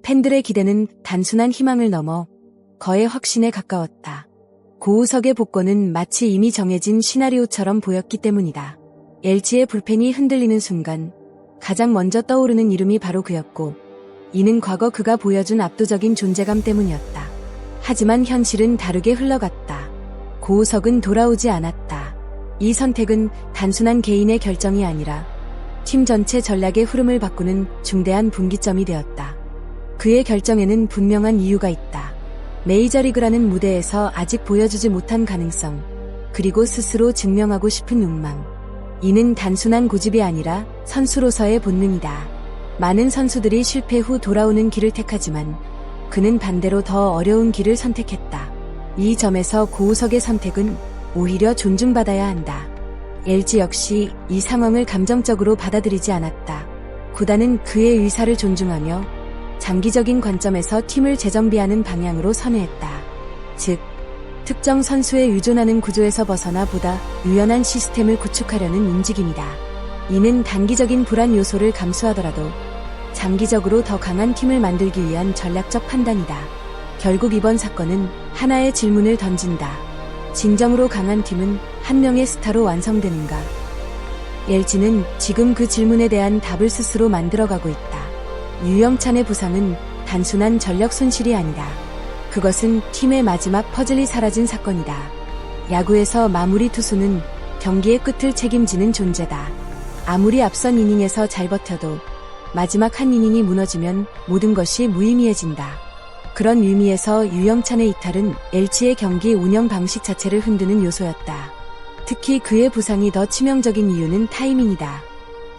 팬들의 기대는 단순한 희망을 넘어 거의 확신에 가까웠다. 고우석의 복권은 마치 이미 정해진 시나리오처럼 보였기 때문이다. LG의 불펜이 흔들리는 순간 가장 먼저 떠오르는 이름이 바로 그였고, 이는 과거 그가 보여준 압도적인 존재감 때문이었다. 하지만 현실은 다르게 흘러갔다. 고우석은 돌아오지 않았다. 이 선택은 단순한 개인의 결정이 아니라 팀 전체 전략의 흐름을 바꾸는 중대한 분기점이 되었다. 그의 결정에는 분명한 이유가 있다. 메이저리그라는 무대에서 아직 보여주지 못한 가능성, 그리고 스스로 증명하고 싶은 욕망. 이는 단순한 고집이 아니라 선수로서의 본능이다. 많은 선수들이 실패 후 돌아오는 길을 택하지만 그는 반대로 더 어려운 길을 선택했다. 이 점에서 고우석의 선택은 오히려 존중받아야 한다. LG 역시 이 상황을 감정적으로 받아들이지 않았다. 구단은 그의 의사를 존중하며 장기적인 관점에서 팀을 재정비하는 방향으로 선회했다. 즉, 특정 선수에 의존하는 구조에서 벗어나 보다 유연한 시스템을 구축하려는 움직임이다. 이는 단기적인 불안 요소를 감수하더라도 장기적으로 더 강한 팀을 만들기 위한 전략적 판단이다. 결국 이번 사건은 하나의 질문을 던진다. 진정으로 강한 팀은 한 명의 스타로 완성되는가? LG는 지금 그 질문에 대한 답을 스스로 만들어가고 있다. 유영찬의 부상은 단순한 전력 손실이 아니다. 그것은 팀의 마지막 퍼즐이 사라진 사건이다. 야구에서 마무리 투수는 경기의 끝을 책임지는 존재다. 아무리 앞선 이닝에서 잘 버텨도 마지막 한 이닝이 무너지면 모든 것이 무의미해진다. 그런 의미에서 유영찬의 이탈은 LG의 경기 운영 방식 자체를 흔드는 요소였다. 특히 그의 부상이 더 치명적인 이유는 타이밍이다.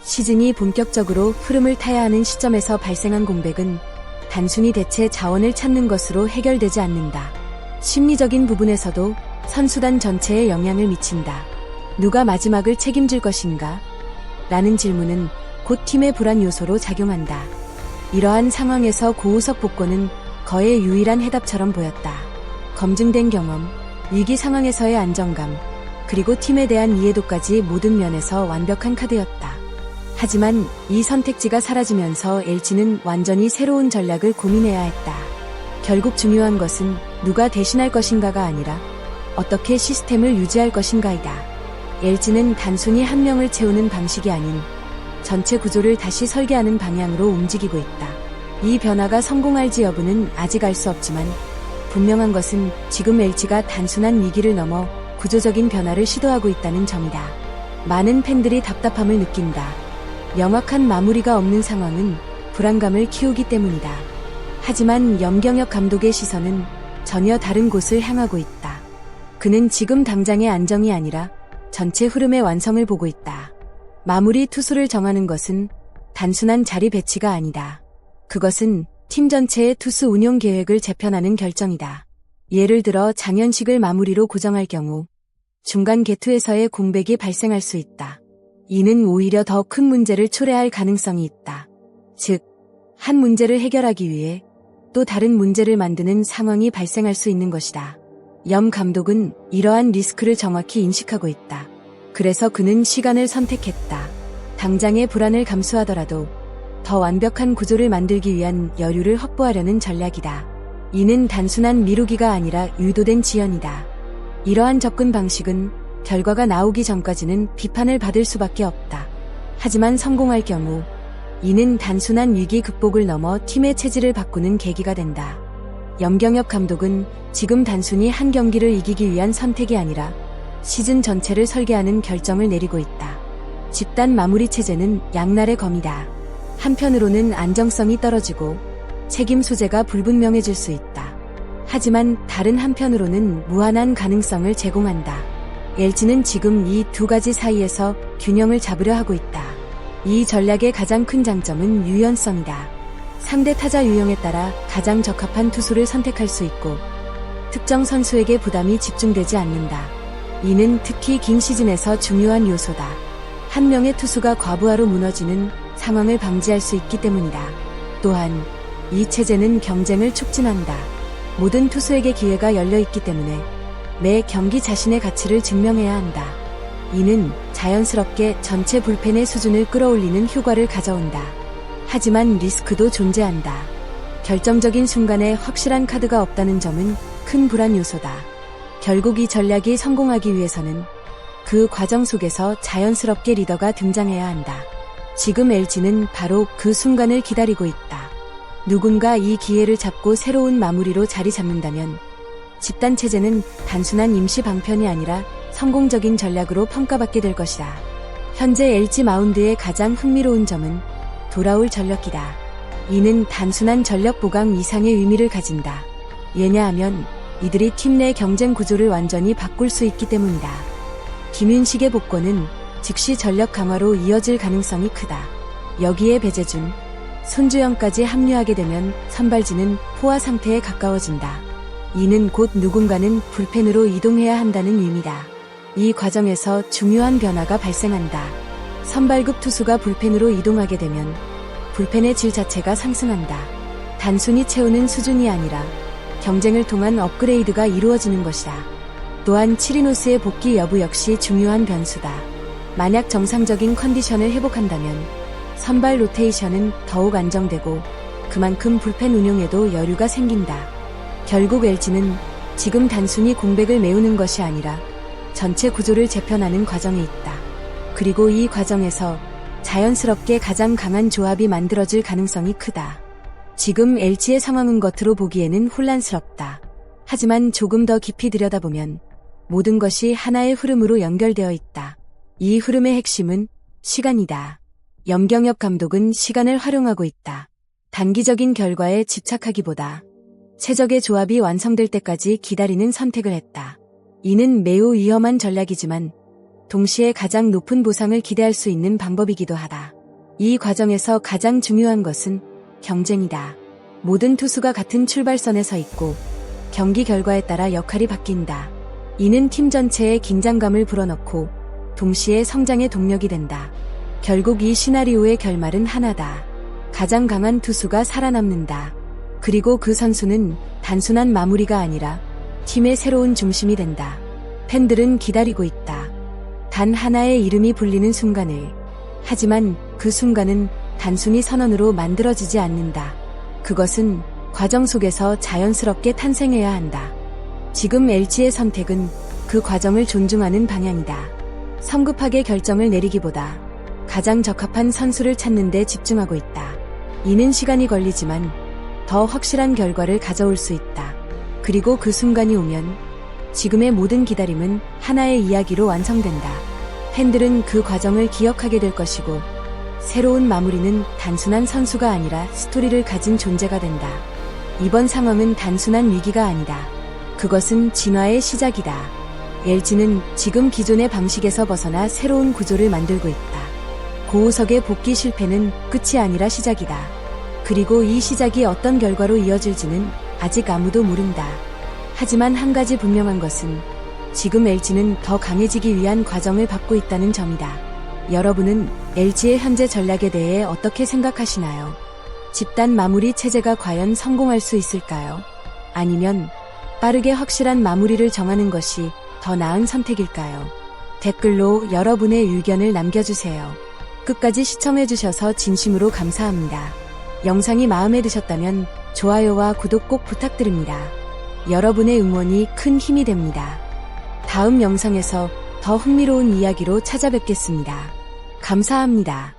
시즌이 본격적으로 흐름을 타야 하는 시점에서 발생한 공백은 단순히 대체 자원을 찾는 것으로 해결되지 않는다. 심리적인 부분에서도 선수단 전체에 영향을 미친다. 누가 마지막을 책임질 것인가? 라는 질문은 곧 팀의 불안 요소로 작용한다. 이러한 상황에서 고우석 복권은 거의 유일한 해답처럼 보였다. 검증된 경험, 위기 상황에서의 안정감, 그리고 팀에 대한 이해도까지 모든 면에서 완벽한 카드였다. 하지만 이 선택지가 사라지면서 LG는 완전히 새로운 전략을 고민해야 했다. 결국 중요한 것은 누가 대신할 것인가가 아니라 어떻게 시스템을 유지할 것인가이다. LG는 단순히 한 명을 채우는 방식이 아닌 전체 구조를 다시 설계하는 방향으로 움직이고 있다. 이 변화가 성공할지 여부는 아직 알 수 없지만 분명한 것은 지금 LG가 단순한 위기를 넘어 구조적인 변화를 시도하고 있다는 점이다. 많은 팬들이 답답함을 느낀다. 명확한 마무리가 없는 상황은 불안감을 키우기 때문이다. 하지만 염경엽 감독의 시선은 전혀 다른 곳을 향하고 있다. 그는 지금 당장의 안정이 아니라 전체 흐름의 완성을 보고 있다. 마무리 투수를 정하는 것은 단순한 자리 배치가 아니다. 그것은 팀 전체의 투수 운용 계획을 재편하는 결정이다. 예를 들어 장현식을 마무리로 고정할 경우 중간 개투에서의 공백이 발생할 수 있다. 이는 오히려 더 큰 문제를 초래할 가능성이 있다. 즉, 한 문제를 해결하기 위해 또 다른 문제를 만드는 상황이 발생할 수 있는 것이다. 염 감독은 이러한 리스크를 정확히 인식하고 있다. 그래서 그는 시간을 선택했다. 당장의 불안을 감수하더라도 더 완벽한 구조를 만들기 위한 여유를 확보하려는 전략이다. 이는 단순한 미루기가 아니라 유도된 지연이다. 이러한 접근 방식은 결과가 나오기 전까지는 비판을 받을 수밖에 없다. 하지만 성공할 경우 이는 단순한 위기 극복을 넘어 팀의 체질을 바꾸는 계기가 된다. 염경엽 감독은 지금 단순히 한 경기를 이기기 위한 선택이 아니라 시즌 전체를 설계하는 결정을 내리고 있다. 집단 마무리 체제는 양날의 검이다. 한편으로는 안정성이 떨어지고 책임 소재가 불분명해질 수 있다. 하지만 다른 한편으로는 무한한 가능성을 제공한다. LG는 지금 이 두 가지 사이에서 균형을 잡으려 하고 있다. 이 전략의 가장 큰 장점은 유연성이다. 상대 타자 유형에 따라 가장 적합한 투수를 선택할 수 있고 특정 선수에게 부담이 집중되지 않는다. 이는 특히 긴 시즌에서 중요한 요소다. 한 명의 투수가 과부하로 무너지는 상황을 방지할 수 있기 때문이다. 또한 이 체제는 경쟁을 촉진한다. 모든 투수에게 기회가 열려 있기 때문에 매 경기 자신의 가치를 증명해야 한다. 이는 자연스럽게 전체 불펜의 수준을 끌어올리는 효과를 가져온다. 하지만 리스크도 존재한다. 결정적인 순간에 확실한 카드가 없다는 점은 큰 불안 요소다. 결국 이 전략이 성공하기 위해서는 그 과정 속에서 자연스럽게 리더가 등장해야 한다. 지금 LG는 바로 그 순간을 기다리고 있다. 누군가 이 기회를 잡고 새로운 마무리로 자리 잡는다면 집단 체제는 단순한 임시 방편이 아니라 성공적인 전략으로 평가받게 될 것이다. 현재 LG 마운드의 가장 흥미로운 점은 돌아올 전력기다. 이는 단순한 전력 보강 이상의 의미를 가진다. 왜냐하면 이들이 팀 내 경쟁 구조를 완전히 바꿀 수 있기 때문이다. 김윤식의 복권은 즉시 전력 강화로 이어질 가능성이 크다. 여기에 배재준, 손주영까지 합류하게 되면 선발진은 포화 상태에 가까워진다. 이는 곧 누군가는 불펜으로 이동해야 한다는 의미다. 이 과정에서 중요한 변화가 발생한다. 선발급 투수가 불펜으로 이동하게 되면 불펜의 질 자체가 상승한다. 단순히 채우는 수준이 아니라 경쟁을 통한 업그레이드가 이루어지는 것이다. 또한 치리노스의 복귀 여부 역시 중요한 변수다. 만약 정상적인 컨디션을 회복한다면 선발 로테이션은 더욱 안정되고 그만큼 불펜 운용에도 여유가 생긴다. 결국 LG는 지금 단순히 공백을 메우는 것이 아니라 전체 구조를 재편하는 과정에 있다. 그리고 이 과정에서 자연스럽게 가장 강한 조합이 만들어질 가능성이 크다. 지금 LG의 상황은 겉으로 보기에는 혼란스럽다. 하지만 조금 더 깊이 들여다보면 모든 것이 하나의 흐름으로 연결되어 있다. 이 흐름의 핵심은 시간이다. 염경엽 감독은 시간을 활용하고 있다. 단기적인 결과에 집착하기보다 최적의 조합이 완성될 때까지 기다리는 선택을 했다. 이는 매우 위험한 전략이지만 동시에 가장 높은 보상을 기대할 수 있는 방법이기도 하다. 이 과정에서 가장 중요한 것은 경쟁이다. 모든 투수가 같은 출발선에 서 있고 경기 결과에 따라 역할이 바뀐다. 이는 팀 전체의 긴장감을 불어넣고 동시에 성장의 동력이 된다. 결국 이 시나리오의 결말은 하나다. 가장 강한 투수가 살아남는다. 그리고 그 선수는 단순한 마무리가 아니라 팀의 새로운 중심이 된다. 팬들은 기다리고 있다. 단 하나의 이름이 불리는 순간을. 하지만 그 순간은 단순히 선언으로 만들어지지 않는다. 그것은 과정 속에서 자연스럽게 탄생해야 한다. 지금 LG의 선택은 그 과정을 존중하는 방향이다. 성급하게 결정을 내리기보다 가장 적합한 선수를 찾는 데 집중하고 있다. 이는 시간이 걸리지만 더 확실한 결과를 가져올 수 있다. 그리고 그 순간이 오면 지금의 모든 기다림은 하나의 이야기로 완성된다. 팬들은 그 과정을 기억하게 될 것이고 새로운 마무리는 단순한 선수가 아니라 스토리를 가진 존재가 된다. 이번 상황은 단순한 위기가 아니다. 그것은 진화의 시작이다. LG는 지금 기존의 방식에서 벗어나 새로운 구조를 만들고 있다. 고우석의 복귀 실패는 끝이 아니라 시작이다. 그리고 이 시작이 어떤 결과로 이어질지는 아직 아무도 모른다. 하지만 한 가지 분명한 것은 지금 LG는 더 강해지기 위한 과정을 밟고 있다는 점이다. 여러분은 LG의 현재 전략에 대해 어떻게 생각하시나요? 집단 마무리 체제가 과연 성공할 수 있을까요? 아니면 빠르게 확실한 마무리를 정하는 것이 더 나은 선택일까요? 댓글로 여러분의 의견을 남겨주세요. 끝까지 시청해주셔서 진심으로 감사합니다. 영상이 마음에 드셨다면 좋아요와 구독 꼭 부탁드립니다. 여러분의 응원이 큰 힘이 됩니다. 다음 영상에서 더 흥미로운 이야기로 찾아뵙겠습니다. 감사합니다.